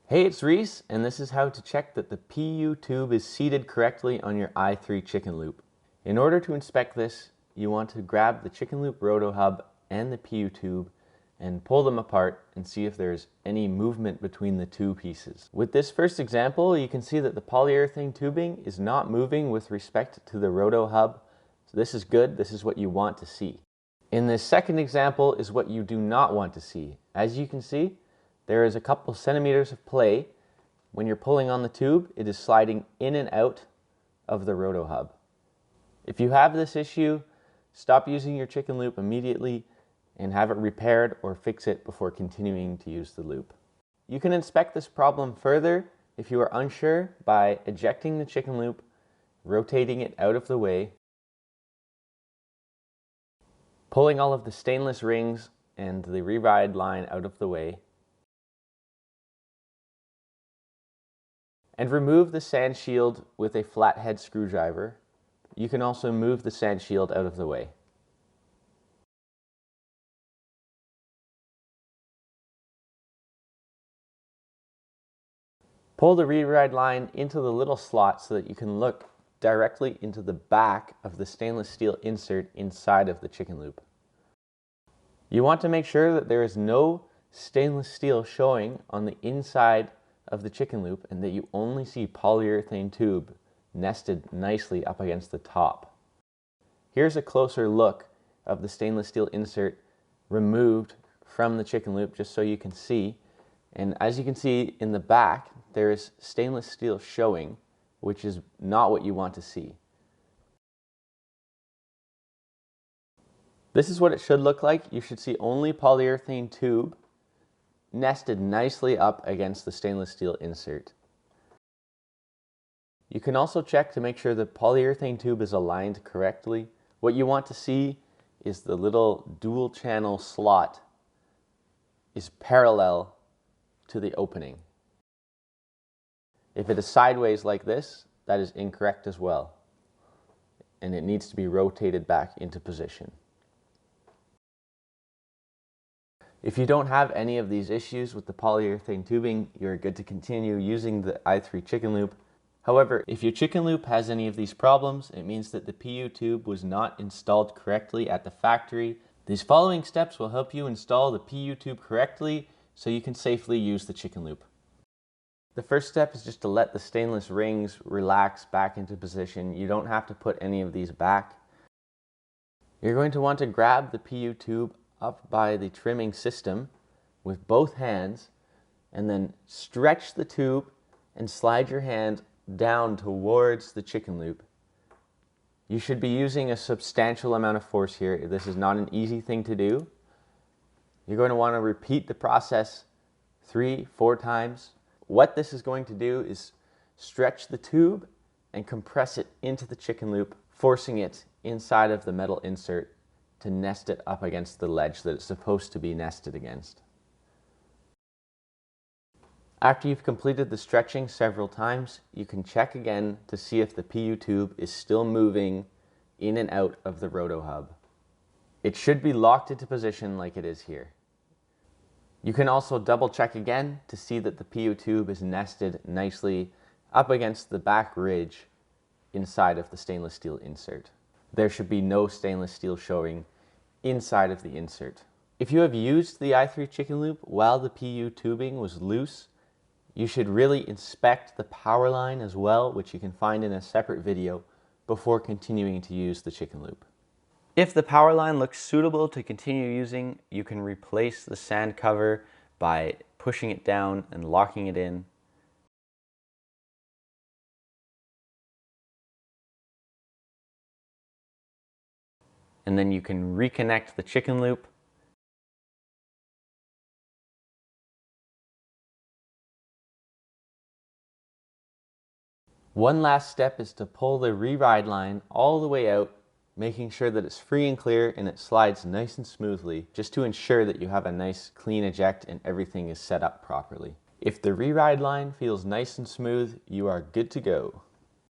Hey, it's Reese, and this is how to check that the PU tube is seated correctly on your i3 chicken loop. In order to inspect this, you want to grab the chicken loop roto hub and the PU tube and pull them apart and see if there's any movement between the two pieces. With this first example, you can see that the polyurethane tubing is not moving with respect to the roto hub. So this is good, this is what you want to see. In this second example is what you do not want to see. As you can see, there is a couple centimeters of play. When you're pulling on the tube, it is sliding in and out of the roto hub. If you have this issue, stop using your chicken loop immediately and have it repaired or fix it before continuing to use the loop. You can inspect this problem further if you are unsure by ejecting the chicken loop, rotating it out of the way, pulling all of the stainless rings and the re-ride line out of the way, and remove the sand shield with a flathead screwdriver. You can also move the sand shield out of the way. Pull the re-ride line into the little slot so that you can look directly into the back of the stainless steel insert inside of the chicken loop. You want to make sure that there is no stainless steel showing on the inside of the chicken loop and that you only see polyurethane tube nested nicely up against the top. Here's a closer look of the stainless steel insert removed from the chicken loop just so you can see. And as you can see in the back, there is stainless steel showing, which is not what you want to see. This is what it should look like. You should see only polyurethane tube nested nicely up against the stainless steel insert. You can also check to make sure the polyurethane tube is aligned correctly. What you want to see is the little dual channel slot is parallel to the opening. If it is sideways like this, that is incorrect as well, and it needs to be rotated back into position. If you don't have any of these issues with the polyurethane tubing, you're good to continue using the i3 chicken loop. However, if your chicken loop has any of these problems, it means that the PU tube was not installed correctly at the factory. These following steps will help you install the PU tube correctly so you can safely use the chicken loop. The first step is just to let the stainless rings relax back into position. You don't have to put any of these back. You're going to want to grab the PU tube up by the trimming system with both hands and then stretch the tube and slide your hand down towards the chicken loop. You should be using a substantial amount of force here. This is not an easy thing to do. You're going to want to repeat the process 3-4 times. What this is going to do is stretch the tube and compress it into the chicken loop, forcing it inside of the metal insert to nest it up against the ledge that it's supposed to be nested against. After you've completed the stretching several times, you can check again to see if the PU tube is still moving in and out of the roto hub. It should be locked into position like it is here. You can also double check again to see that the PU tube is nested nicely up against the back ridge inside of the stainless steel insert. There should be no stainless steel showing inside of the insert. If you have used the i3 chicken loop while the PU tubing was loose, you should really inspect the power line as well, which you can find in a separate video, before continuing to use the chicken loop. If the power line looks suitable to continue using, you can replace the sand cover by pushing it down and locking it in. And then you can reconnect the chicken loop. One last step is to pull the re-ride line all the way out, making sure that it's free and clear and it slides nice and smoothly, just to ensure that you have a nice clean eject and everything is set up properly. If the re-ride line feels nice and smooth, you are good to go.